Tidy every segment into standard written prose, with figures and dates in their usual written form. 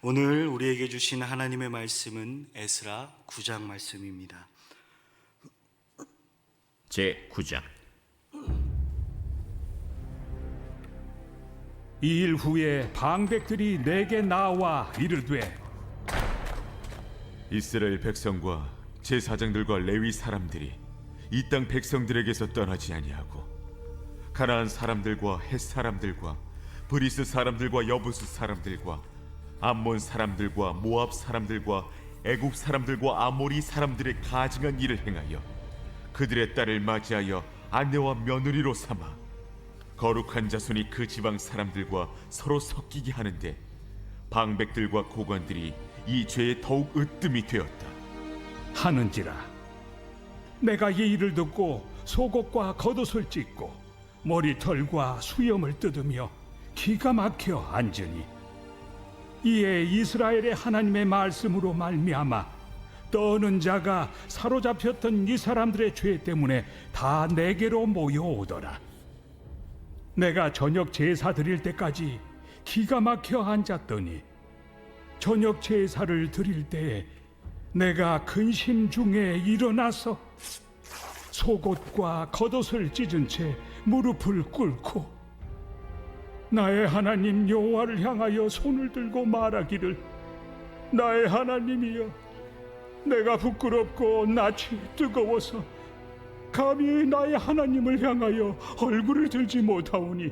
오늘 우리에게 주신 하나님의 말씀은 에스라 9장 말씀입니다. 제 9장. 이 일 후에 방백들이 내게 나와 이르되, 이스라엘 백성과 제사장들과 레위 사람들이 이 땅 백성들에게서 떠나지 아니하고 가나안 사람들과 헷 사람들과 브리스 사람들과 여부스 사람들과 암몬 사람들과 모압 사람들과 애굽 사람들과 아모리 사람들의 가증한 일을 행하여 그들의 딸을 맞이하여 아내와 며느리로 삼아 거룩한 자손이 그 지방 사람들과 서로 섞이게 하는데 방백들과 고관들이 이 죄에 더욱 으뜸이 되었다. 하는지라 내가 이 일을 듣고 속옷과 겉옷을 찢고 머리털과 수염을 뜯으며 기가 막혀 앉으니, 이에 이스라엘의 하나님의 말씀으로 말미암아 떠는 자가 사로잡혔던 이 사람들의 죄 때문에 다 내게로 모여오더라. 내가 저녁 제사 드릴 때까지 기가 막혀 앉았더니 저녁 제사를 드릴 때에 내가 근심 중에 일어나서 속옷과 겉옷을 찢은 채 무릎을 꿇고 나의 하나님 여호와를 향하여 손을 들고 말하기를, 나의 하나님이여, 내가 부끄럽고 낯이 뜨거워서 감히 나의 하나님을 향하여 얼굴을 들지 못하오니,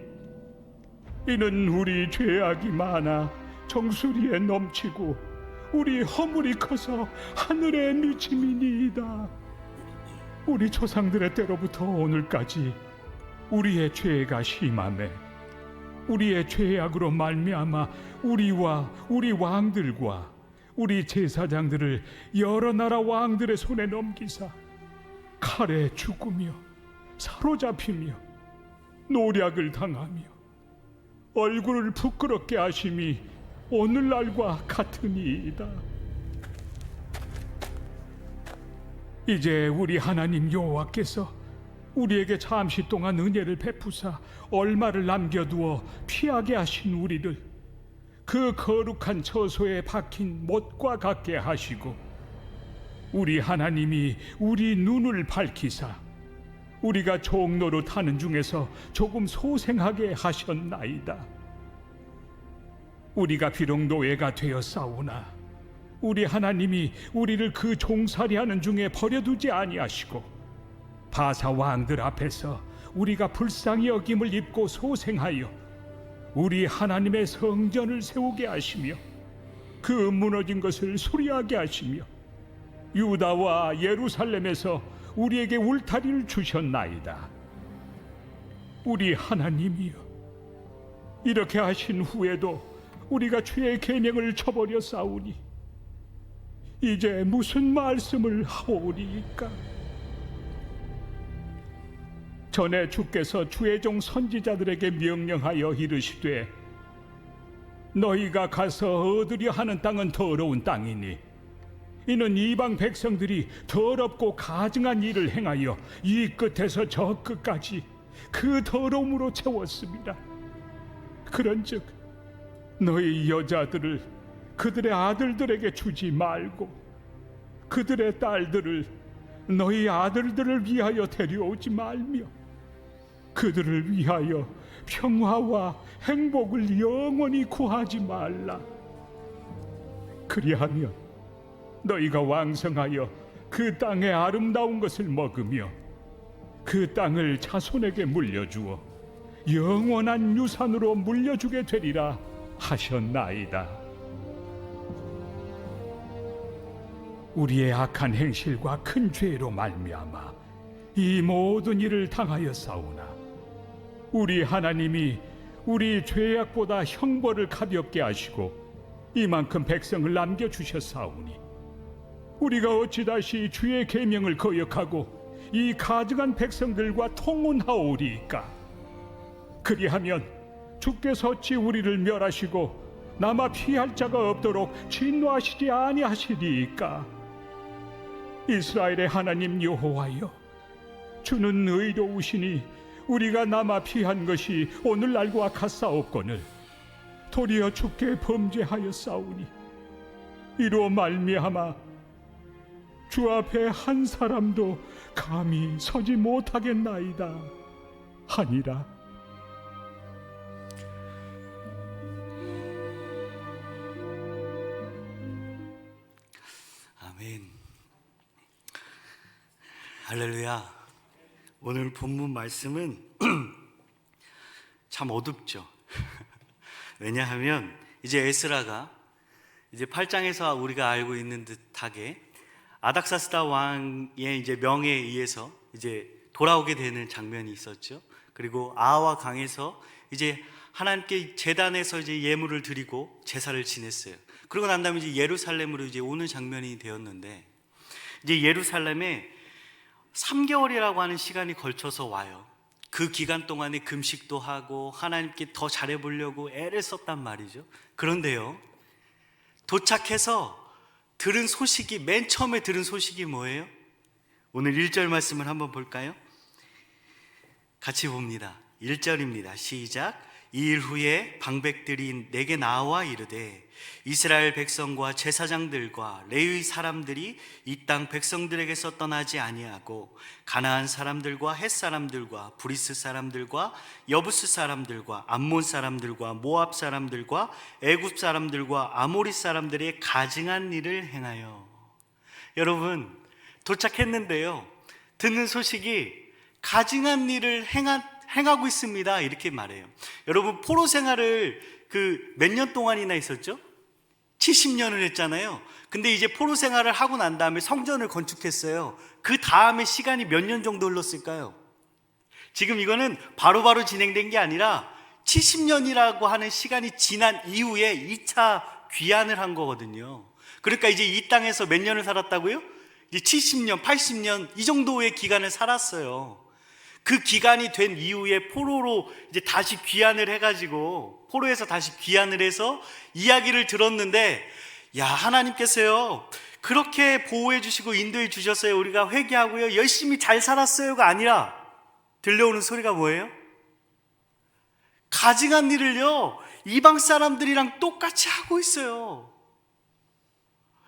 이는 우리 죄악이 많아 정수리에 넘치고 우리 허물이 커서 하늘에 미침이니이다. 우리 조상들의 때로부터 오늘까지 우리의 죄가 심하매 우리의 죄악으로 말미암아 우리와 우리 왕들과 우리 제사장들을 여러 나라 왕들의 손에 넘기사 칼에 죽으며 사로잡히며 노략을 당하며 얼굴을 부끄럽게 하심이 오늘날과 같으니이다. 이제 우리 하나님 여호와께서 우리에게 잠시 동안 은혜를 베푸사 얼마를 남겨두어 피하게 하신 우리를 그 거룩한 처소에 박힌 못과 같게 하시고, 우리 하나님이 우리 눈을 밝히사 우리가 종노릇 하는 중에서 조금 소생하게 하셨나이다. 우리가 비록 노예가 되었사오나 우리 하나님이 우리를 그 종살이하는 중에 버려두지 아니하시고 바사 왕들 앞에서 우리가 불쌍히 여김을 입고 소생하여 우리 하나님의 성전을 세우게 하시며 그 무너진 것을 수리하게 하시며 유다와 예루살렘에서 우리에게 울타리를 주셨나이다. 우리 하나님이여, 이렇게 하신 후에도 우리가 주의 계명을 저버려 싸우니 이제 무슨 말씀을 하오리까? 전에 주께서 주의 종 선지자들에게 명령하여 이르시되, 너희가 가서 얻으려 하는 땅은 더러운 땅이니 이는 이방 백성들이 더럽고 가증한 일을 행하여 이 끝에서 저 끝까지 그 더러움으로 채웠습니다. 그런즉 너희 여자들을 그들의 아들들에게 주지 말고 그들의 딸들을 너희 아들들을 위하여 데려오지 말며 그들을 위하여 평화와 행복을 영원히 구하지 말라. 그리하면 너희가 왕성하여 그 땅의 아름다운 것을 먹으며 그 땅을 자손에게 물려주어 영원한 유산으로 물려주게 되리라 하셨나이다. 우리의 악한 행실과 큰 죄로 말미암아 이 모든 일을 당하였사오나 우리 하나님이 우리 죄악보다 형벌을 가볍게 하시고 이만큼 백성을 남겨주셨사오니 우리가 어찌 다시 주의 계명을 거역하고 이 가증한 백성들과 통혼하오리이까? 그리하면 주께서 어찌 우리를 멸하시고 남아 피할 자가 없도록 진노하시지 아니하시리이까? 이스라엘의 하나님 여호와여, 주는 의로우시니 우리가 남아 피한 것이 오늘날과 같사옵거늘 도리어 주께 범죄하였사오니 이로 말미암아 주 앞에 한 사람도 감히 서지 못하겠나이다 하니라. 아멘. 할렐루야. 오늘 본문 말씀은 참 어둡죠. 왜냐하면 이제 에스라가 이제 8장에서 우리가 알고 있는 듯하게 아닥사스다 왕의 이제 명에 의해서 이제 돌아오게 되는 장면이 있었죠. 그리고 아와 강에서 이제 하나님께 제단에서 이제 예물을 드리고 제사를 지냈어요. 그러고 난 다음에 이제 예루살렘으로 이제 오는 장면이 되었는데, 이제 예루살렘에 3개월이라고 하는 시간이 걸쳐서 와요. 그 기간 동안에 금식도 하고 하나님께 더 잘해보려고 애를 썼단 말이죠. 그런데요, 도착해서 들은 소식이, 맨 처음에 들은 소식이 뭐예요? 오늘 1절 말씀을 한번 볼까요? 같이 봅니다. 1절입니다. 시작. 2일 후에 방백들이 내게 나와 이르되 이스라엘 백성과 제사장들과 레위 사람들이 이 땅 백성들에게서 떠나지 아니하고 가나안 사람들과 헷 사람들과 브리스 사람들과 여부스 사람들과 암몬 사람들과 모압 사람들과 애굽 사람들과 아모리 사람들의 가증한 일을 행하여. 여러분, 도착했는데요, 듣는 소식이 가증한 일을 행하고 있습니다, 이렇게 말해요. 여러분, 포로 생활을 몇 년 동안이나 있었죠? 70년을 했잖아요. 근데 이제 포로 생활을 하고 난 다음에 성전을 건축했어요. 그 다음에 시간이 몇 년 정도 흘렀을까요? 지금 이거는 바로바로 진행된 게 아니라 70년이라고 하는 시간이 지난 이후에 2차 귀환을 한 거거든요. 그러니까 이제 이 땅에서 몇 년을 살았다고요? 이제 70년, 80년 이 정도의 기간을 살았어요. 그 기간이 된 이후에 포로로 이제 다시 귀환을 해가지고, 포로에서 다시 귀환을 해서 이야기를 들었는데, 야, 하나님께서요 그렇게 보호해 주시고 인도해 주셨어요, 우리가 회개하고요 열심히 잘 살았어요가 아니라 들려오는 소리가 뭐예요? 가증한 일을요 이방 사람들이랑 똑같이 하고 있어요.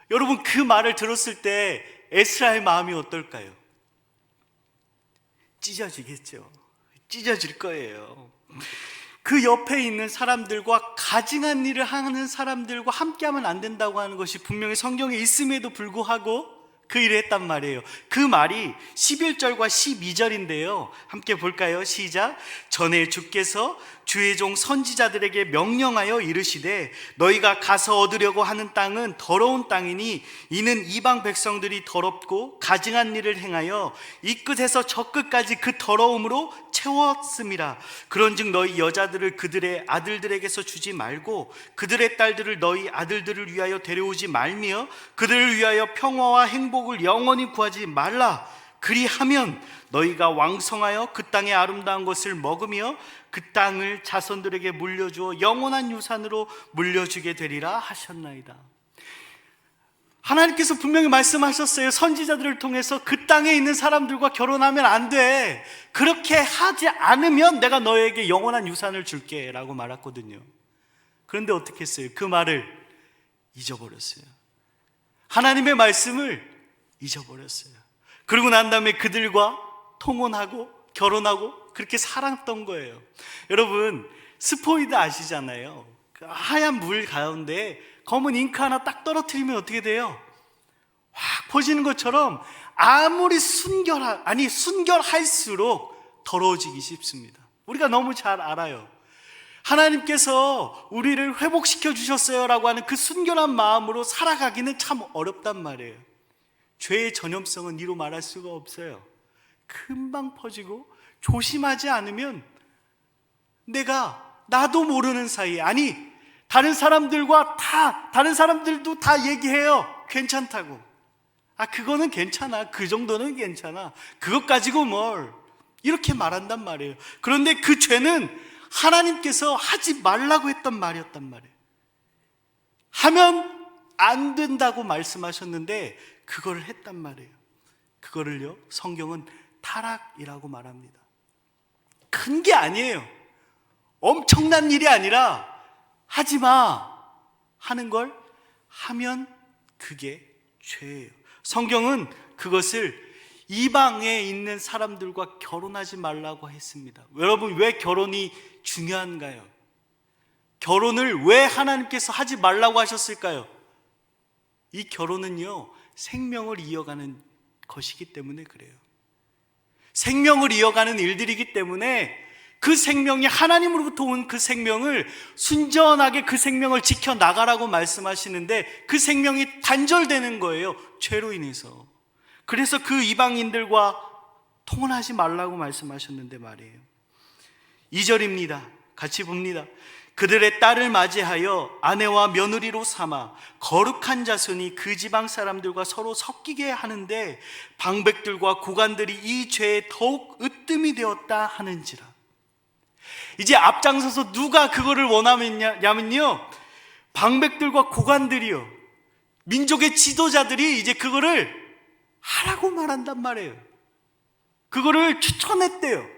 여러분, 그 말을 들었을 때 에스라의 마음이 어떨까요? 찢어지겠죠. 찢어질 거예요. 그 옆에 있는 사람들과 가증한 일을 하는 사람들과 함께하면 안 된다고 하는 것이 분명히 성경에 있음에도 불구하고 그 일을 했단 말이에요. 그 말이 11절과 12절인데요 함께 볼까요? 시작. 전에 주께서 주의 종 선지자들에게 명령하여 이르시되 너희가 가서 얻으려고 하는 땅은 더러운 땅이니 이는 이방 백성들이 더럽고 가증한 일을 행하여 이 끝에서 저 끝까지 그 더러움으로 채웠음이라. 그런즉 너희 여자들을 그들의 아들들에게서 주지 말고 그들의 딸들을 너희 아들들을 위하여 데려오지 말며 그들을 위하여 평화와 행복을 영원히 구하지 말라. 그리하면 너희가 왕성하여 그 땅의 아름다운 것을 먹으며 그 땅을 자손들에게 물려주어 영원한 유산으로 물려주게 되리라 하셨나이다. 하나님께서 분명히 말씀하셨어요. 선지자들을 통해서 그 땅에 있는 사람들과 결혼하면 안 돼. 그렇게 하지 않으면 내가 너에게 영원한 유산을 줄게 라고 말했거든요. 그런데 어떻게 했어요? 그 말을 잊어버렸어요. 하나님의 말씀을 잊어버렸어요. 그러고 난 다음에 그들과 통혼하고 결혼하고 그렇게 살았던 거예요. 여러분, 스포이드 아시잖아요. 그 하얀 물 가운데 검은 잉크 하나 딱 떨어뜨리면 어떻게 돼요? 확 퍼지는 것처럼 아무리 순결할수록 더러워지기 쉽습니다. 우리가 너무 잘 알아요. 하나님께서 우리를 회복시켜 주셨어요 라고 하는 그 순결한 마음으로 살아가기는 참 어렵단 말이에요. 죄의 전염성은 이로 말할 수가 없어요. 금방 퍼지고 조심하지 않으면 나도 모르는 사이에, 다른 사람들도 다 얘기해요. 괜찮다고. 그거는 괜찮아. 그 정도는 괜찮아. 그것 가지고 뭘. 이렇게 말한단 말이에요. 그런데 그 죄는 하나님께서 하지 말라고 했던 말이었단 말이에요. 하면 안 된다고 말씀하셨는데 그걸 했단 말이에요. 그거를요 성경은 타락이라고 말합니다. 큰 게 아니에요. 엄청난 일이 아니라 하지 마 하는 걸 하면 그게 죄예요. 성경은 그것을 이방에 있는 사람들과 결혼하지 말라고 했습니다. 여러분, 왜 결혼이 중요한가요? 결혼을 왜 하나님께서 하지 말라고 하셨을까요? 이 결혼은요, 생명을 이어가는 것이기 때문에 그래요. 생명을 이어가는 일들이기 때문에 그 생명이 하나님으로부터 온 그 생명을 순전하게 그 생명을 지켜나가라고 말씀하시는데 그 생명이 단절되는 거예요, 죄로 인해서. 그래서 그 이방인들과 통혼하지 말라고 말씀하셨는데 말이에요. 2절입니다. 같이 봅니다. 그들의 딸을 맞이하여 아내와 며느리로 삼아 거룩한 자손이 그 지방 사람들과 서로 섞이게 하는데 방백들과 고관들이 이 죄에 더욱 으뜸이 되었다 하는지라. 이제 앞장서서 누가 그거를 원하냐면요, 방백들과 고관들이요, 민족의 지도자들이 이제 그거를 하라고 말한단 말이에요. 그거를 추천했대요.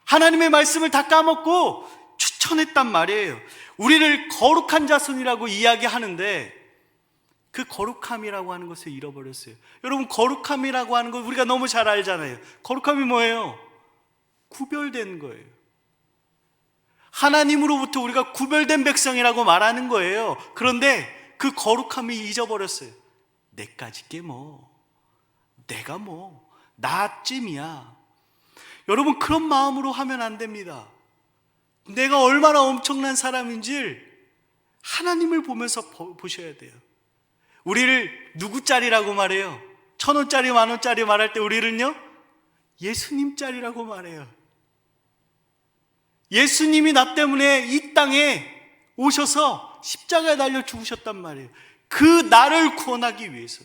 하나님의 말씀을 다 까먹고 추천했단 말이에요. 우리를 거룩한 자손이라고 이야기하는데 그 거룩함이라고 하는 것을 잃어버렸어요. 여러분, 거룩함이라고 하는 거 우리가 너무 잘 알잖아요. 거룩함이 뭐예요? 구별된 거예요. 하나님으로부터 우리가 구별된 백성이라고 말하는 거예요. 그런데 그 거룩함이 잊어버렸어요. 내까지 게 뭐, 내가 뭐, 나쯤이야. 여러분, 그런 마음으로 하면 안 됩니다. 내가 얼마나 엄청난 사람인지 하나님을 보면서 보셔야 돼요. 우리를 누구 짤이라고 말해요? 1,000원짜리, 10,000원짜리 말할 때 우리를요, 예수님 짤이라고 말해요. 예수님이 나 때문에 이 땅에 오셔서 십자가에 달려 죽으셨단 말이에요. 그 나를 구원하기 위해서.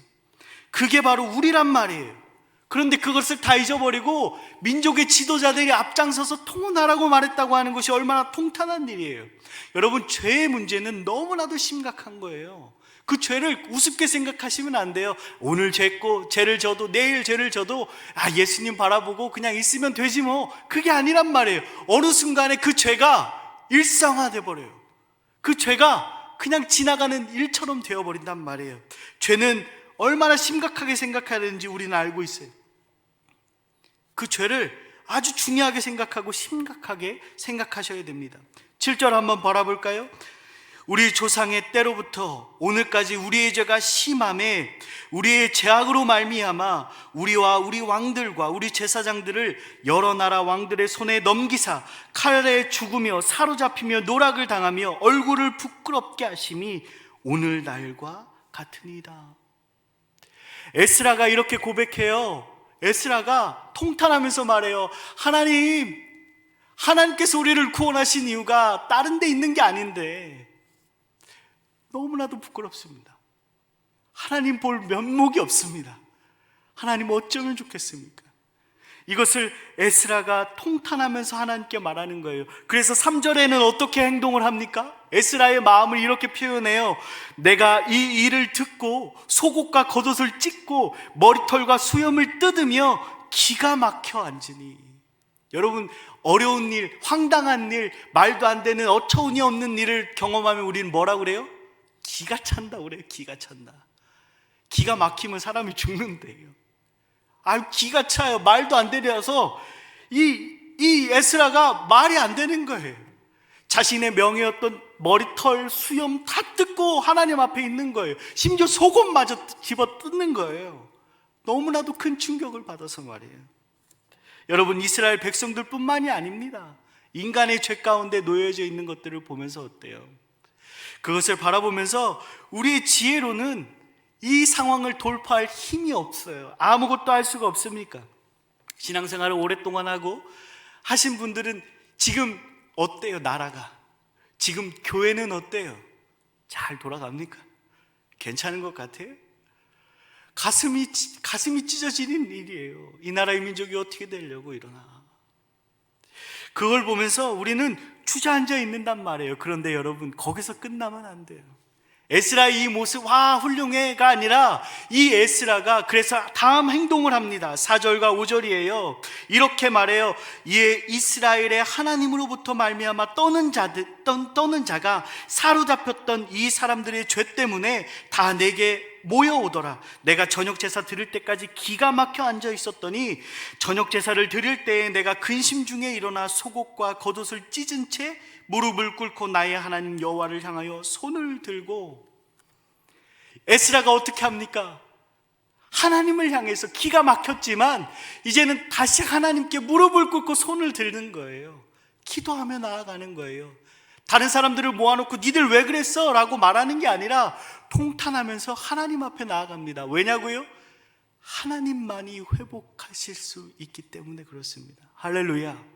그게 바로 우리란 말이에요. 그런데 그것을 다 잊어버리고 민족의 지도자들이 앞장서서 통혼하라고 말했다고 하는 것이 얼마나 통탄한 일이에요. 여러분, 죄의 문제는 너무나도 심각한 거예요. 그 죄를 우습게 생각하시면 안 돼요. 오늘 죄를 져도 내일 죄를 져도 예수님 바라보고 그냥 있으면 되지 뭐, 그게 아니란 말이에요. 어느 순간에 그 죄가 일상화돼 버려요. 그 죄가 그냥 지나가는 일처럼 되어버린단 말이에요. 죄는 얼마나 심각하게 생각해야 되는지 우리는 알고 있어요. 그 죄를 아주 중요하게 생각하고 심각하게 생각하셔야 됩니다. 7절 한번 바라볼까요? 우리 조상의 때로부터 오늘까지 우리의 죄가 심함에 우리의 죄악으로 말미암아 우리와 우리 왕들과 우리 제사장들을 여러 나라 왕들의 손에 넘기사 칼에 죽으며 사로잡히며 노락을 당하며 얼굴을 부끄럽게 하심이 오늘날과 같으니이다. 에스라가 이렇게 고백해요. 에스라가 통탄하면서 말해요. 하나님께서 우리를 구원하신 이유가 다른 데 있는 게 아닌데 너무나도 부끄럽습니다. 하나님 볼 면목이 없습니다. 하나님 어쩌면 좋겠습니까? 이것을 에스라가 통탄하면서 하나님께 말하는 거예요. 그래서 3절에는 어떻게 행동을 합니까? 에스라의 마음을 이렇게 표현해요. 내가 이 일을 듣고 속옷과 겉옷을 찢고 머리털과 수염을 뜯으며 기가 막혀 앉으니. 여러분, 어려운 일, 황당한 일, 말도 안 되는 어처구니 없는 일을 경험하면 우리는 뭐라고 그래요? 기가 찬다 그래요. 기가 찬다. 기가 막히면 사람이 죽는데요. 기가 차요. 말도 안 되려서 이 에스라가 말이 안 되는 거예요. 자신의 명예였던 머리털, 수염 다 뜯고 하나님 앞에 있는 거예요. 심지어 속옷마저 집어 뜯는 거예요. 너무나도 큰 충격을 받아서 말이에요. 여러분, 이스라엘 백성들뿐만이 아닙니다. 인간의 죄 가운데 놓여져 있는 것들을 보면서 어때요? 그것을 바라보면서 우리의 지혜로는 이 상황을 돌파할 힘이 없어요. 아무것도 할 수가 없습니까? 신앙생활을 오랫동안 하고 하신 분들은 지금 어때요? 나라가 지금 교회는 어때요? 잘 돌아갑니까? 괜찮은 것 같아요? 가슴이 찢어지는 일이에요. 이 나라의 민족이 어떻게 되려고 이러나. 그걸 보면서 우리는 주저앉아 있는단 말이에요. 그런데 여러분, 거기서 끝나면 안 돼요. 에스라의 이 모습 와 훌륭해가 아니라 이 에스라가 그래서 다음 행동을 합니다. 4절과 5절이에요. 이렇게 말해요. 이에 이스라엘의 하나님으로부터 말미암아 떠는 자가 사로잡혔던 이 사람들의 죄 때문에 다 내게 모여오더라. 내가 저녁 제사 드릴 때까지 기가 막혀 앉아 있었더니 저녁 제사를 드릴 때에 내가 근심 중에 일어나 속옷과 겉옷을 찢은 채 무릎을 꿇고 나의 하나님 여호와를 향하여 손을 들고, 에스라가 어떻게 합니까? 하나님을 향해서 기가 막혔지만 이제는 다시 하나님께 무릎을 꿇고 손을 들는 거예요. 기도하며 나아가는 거예요. 다른 사람들을 모아놓고 니들 왜 그랬어? 라고 말하는 게 아니라 통탄하면서 하나님 앞에 나아갑니다. 왜냐고요? 하나님만이 회복하실 수 있기 때문에 그렇습니다. 할렐루야.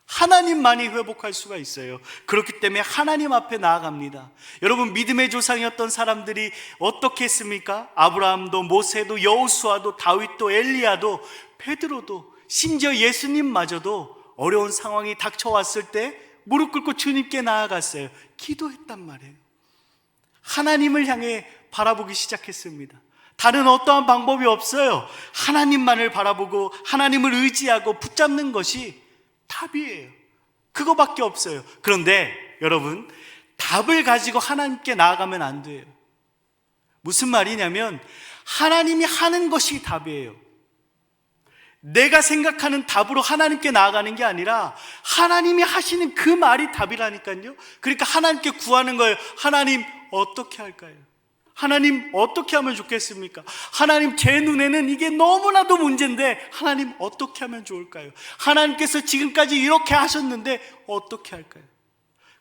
하나님만이 회복할 수가 있어요. 그렇기 때문에 하나님 앞에 나아갑니다. 여러분, 믿음의 조상이었던 사람들이 어떻게 했습니까? 아브라함도, 모세도, 여호수아도, 다윗도, 엘리야도, 베드로도, 심지어 예수님마저도 어려운 상황이 닥쳐왔을 때 무릎 꿇고 주님께 나아갔어요. 기도했단 말이에요. 하나님을 향해 바라보기 시작했습니다. 다른 어떠한 방법이 없어요. 하나님만을 바라보고 하나님을 의지하고 붙잡는 것이 답이에요. 그거밖에 없어요. 그런데 여러분, 답을 가지고 하나님께 나아가면 안 돼요. 무슨 말이냐면 하나님이 하는 것이 답이에요. 내가 생각하는 답으로 하나님께 나아가는 게 아니라 하나님이 하시는 그 말이 답이라니까요. 그러니까 하나님께 구하는 거예요. 하나님, 어떻게 할까요? 하나님, 어떻게 하면 좋겠습니까? 하나님, 제 눈에는 이게 너무나도 문제인데 하나님, 어떻게 하면 좋을까요? 하나님께서 지금까지 이렇게 하셨는데 어떻게 할까요?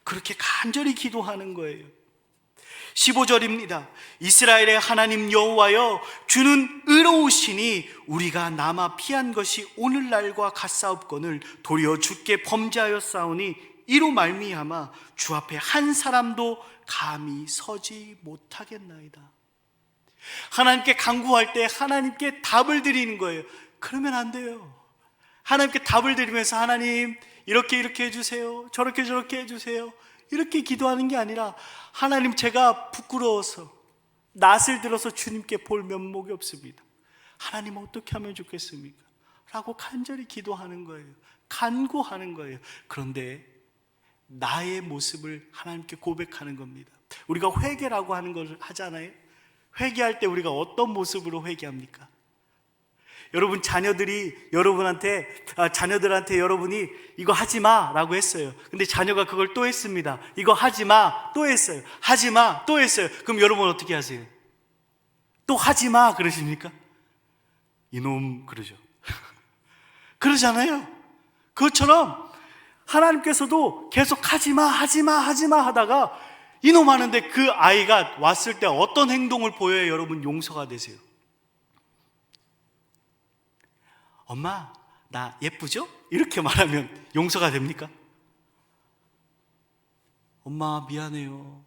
그렇게 간절히 기도하는 거예요. 15절입니다. 이스라엘의 하나님 여호와여, 주는 의로우시니 우리가 남아 피한 것이 오늘날과 같사옵거늘 도리어 주께 범죄하였사오니 이로 말미암아 주 앞에 한 사람도 감히 서지 못하겠나이다. 하나님께 간구할 때 하나님께 답을 드리는 거예요. 그러면 안 돼요. 하나님께 답을 드리면서 하나님, 이렇게 해주세요, 저렇게 해주세요, 이렇게 기도하는 게 아니라 하나님, 제가 부끄러워서 낯을 들어서 주님께 볼 면목이 없습니다. 하나님, 어떻게 하면 좋겠습니까? 라고 간절히 기도하는 거예요. 간구하는 거예요. 그런데 나의 모습을 하나님께 고백하는 겁니다. 우리가 회개라고 하는 걸 하잖아요. 회개할 때 우리가 어떤 모습으로 회개합니까? 여러분, 자녀들한테 여러분이 이거 하지 마 라고 했어요. 근데 자녀가 그걸 또 했습니다. 이거 하지 마, 또 했어요. 하지 마, 또 했어요. 그럼 여러분 어떻게 하세요? 또 하지 마 그러십니까? 이놈 그러죠. 그러잖아요. 그것처럼 하나님께서도 계속 하지 마 하다가 이놈 하는데 그 아이가 왔을 때 어떤 행동을 보여야 여러분 용서가 되세요? 엄마, 나 예쁘죠? 이렇게 말하면 용서가 됩니까? 엄마, 미안해요.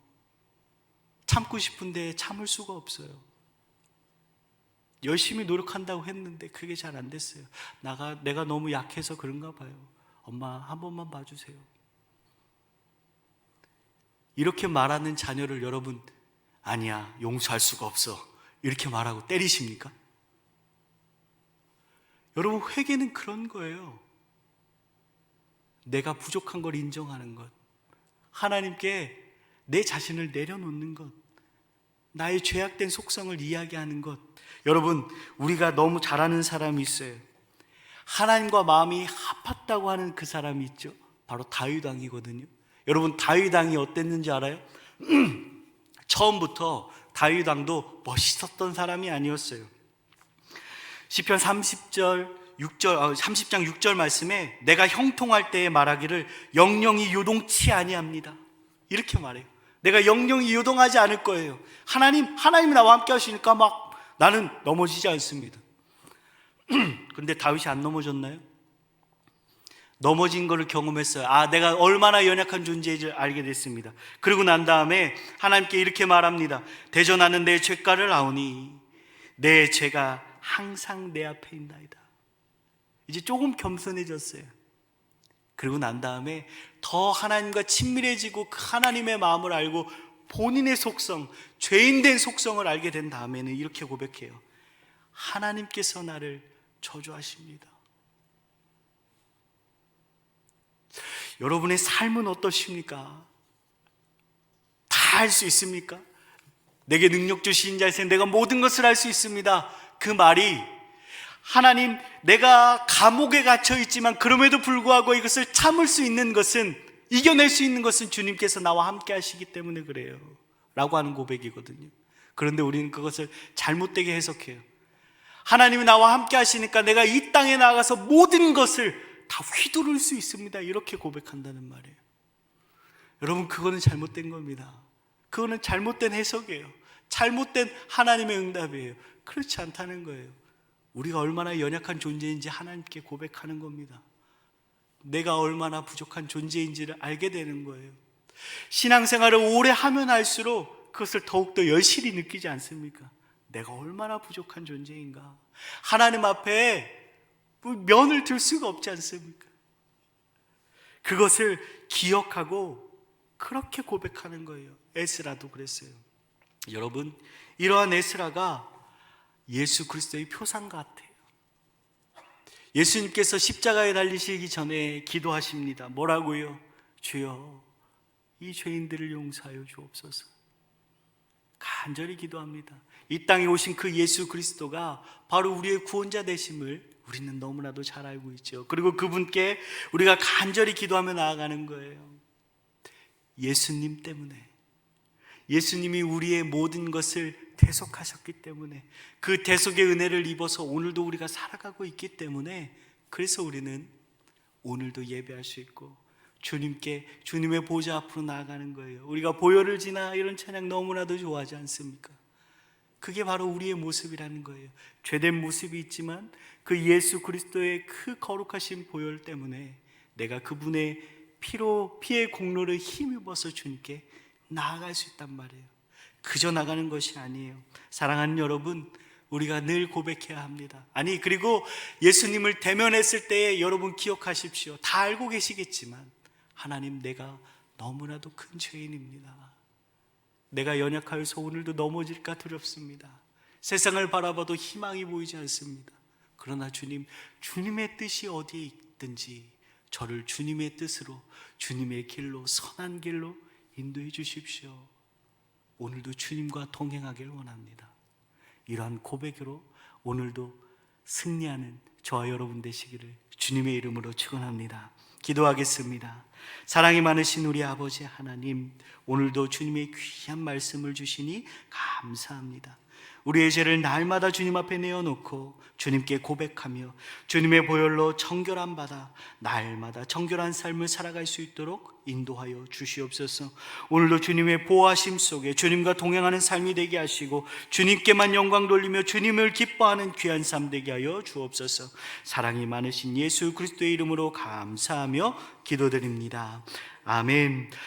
참고 싶은데 참을 수가 없어요. 열심히 노력한다고 했는데 그게 잘 안 됐어요. 내가 너무 약해서 그런가 봐요. 엄마, 한 번만 봐주세요. 이렇게 말하는 자녀를 여러분, 아니야, 용서할 수가 없어, 이렇게 말하고 때리십니까? 여러분, 회개는 그런 거예요. 내가 부족한 걸 인정하는 것, 하나님께 내 자신을 내려놓는 것, 나의 죄악된 속성을 이야기하는 것. 여러분, 우리가 너무 잘 아는 사람이 있어요. 하나님과 마음이 합했다고 하는 그 사람이 있죠. 바로 다윗 왕이거든요. 여러분, 다윗 왕이 어땠는지 알아요? 처음부터 다윗 왕도 멋있었던 사람이 아니었어요. 시편 30장 6절 말씀에 내가 형통할 때에 말하기를 영영이 요동치 아니합니다, 이렇게 말해요. 내가 영영이 요동하지 않을 거예요. 하나님이 나와 함께 하시니까 막 나는 넘어지지 않습니다. 그런데 다윗이 안 넘어졌나요? 넘어진 것을 경험했어요. 내가 얼마나 연약한 존재인지 알게 됐습니다. 그러고 난 다음에 하나님께 이렇게 말합니다. 대전하는 내 죄가를 아오니 내 죄가 항상 내 앞에 있나이다. 이제 조금 겸손해졌어요. 그러고 난 다음에 더 하나님과 친밀해지고 그 하나님의 마음을 알고 본인의 속성, 죄인된 속성을 알게 된 다음에는 이렇게 고백해요. 하나님께서 나를 저주하십니다. 여러분의 삶은 어떠십니까? 다 할 수 있습니까? 내게 능력 주신 자에서 내가 모든 것을 할 수 있습니다. 그 말이 하나님, 내가 감옥에 갇혀 있지만 그럼에도 불구하고 이것을 참을 수 있는 것은, 이겨낼 수 있는 것은 주님께서 나와 함께 하시기 때문에 그래요 라고 하는 고백이거든요. 그런데 우리는 그것을 잘못되게 해석해요. 하나님이 나와 함께 하시니까 내가 이 땅에 나가서 모든 것을 다 휘두를 수 있습니다, 이렇게 고백한다는 말이에요. 여러분, 그거는 잘못된 겁니다. 그거는 잘못된 해석이에요. 잘못된 하나님의 응답이에요. 그렇지 않다는 거예요. 우리가 얼마나 연약한 존재인지 하나님께 고백하는 겁니다. 내가 얼마나 부족한 존재인지를 알게 되는 거예요. 신앙생활을 오래 하면 할수록 그것을 더욱더 여실히 느끼지 않습니까? 내가 얼마나 부족한 존재인가. 하나님 앞에 면을 들 수가 없지 않습니까? 그것을 기억하고 그렇게 고백하는 거예요. 에스라도 그랬어요. 여러분, 이러한 에스라가 예수 그리스도의 표상 같아요. 예수님께서 십자가에 달리시기 전에 기도하십니다. 뭐라고요? 주여, 이 죄인들을 용서하여 주옵소서. 간절히 기도합니다. 이 땅에 오신 그 예수 그리스도가 바로 우리의 구원자 되심을 우리는 너무나도 잘 알고 있죠. 그리고 그분께 우리가 간절히 기도하며 나아가는 거예요. 예수님 때문에, 예수님이 우리의 모든 것을 대속하셨기 때문에, 그 대속의 은혜를 입어서 오늘도 우리가 살아가고 있기 때문에, 그래서 우리는 오늘도 예배할 수 있고 주님께, 주님의 보좌 앞으로 나아가는 거예요. 우리가 보혈을 지나 이런 찬양 너무나도 좋아하지 않습니까? 그게 바로 우리의 모습이라는 거예요. 죄된 모습이 있지만 그 예수 그리스도의 그 거룩하신 보혈 때문에 내가 그분의 피의 공로를 힘입어서 주님께 나아갈 수 있단 말이에요. 그저 나가는 것이 아니에요. 사랑하는 여러분, 우리가 늘 고백해야 합니다. 아니, 그리고 예수님을 대면했을 때에 여러분 기억하십시오. 다 알고 계시겠지만, 하나님, 내가 너무나도 큰 죄인입니다. 내가 연약하여서 오늘도 넘어질까 두렵습니다. 세상을 바라봐도 희망이 보이지 않습니다. 그러나 주님, 주님의 뜻이 어디에 있든지 저를 주님의 뜻으로, 주님의 길로, 선한 길로 인도해 주십시오. 오늘도 주님과 동행하길 원합니다. 이러한 고백으로 오늘도 승리하는 저와 여러분 되시기를 주님의 이름으로 축원합니다. 기도하겠습니다. 사랑이 많으신 우리 아버지 하나님, 오늘도 주님의 귀한 말씀을 주시니 감사합니다. 우리의 죄를 날마다 주님 앞에 내어놓고 주님께 고백하며 주님의 보혈로 정결함 받아 날마다 정결한 삶을 살아갈 수 있도록 인도하여 주시옵소서. 오늘도 주님의 보호하심 속에 주님과 동행하는 삶이 되게 하시고 주님께만 영광 돌리며 주님을 기뻐하는 귀한 삶 되게 하여 주옵소서. 사랑이 많으신 예수 그리스도의 이름으로 감사하며 기도드립니다. 아멘.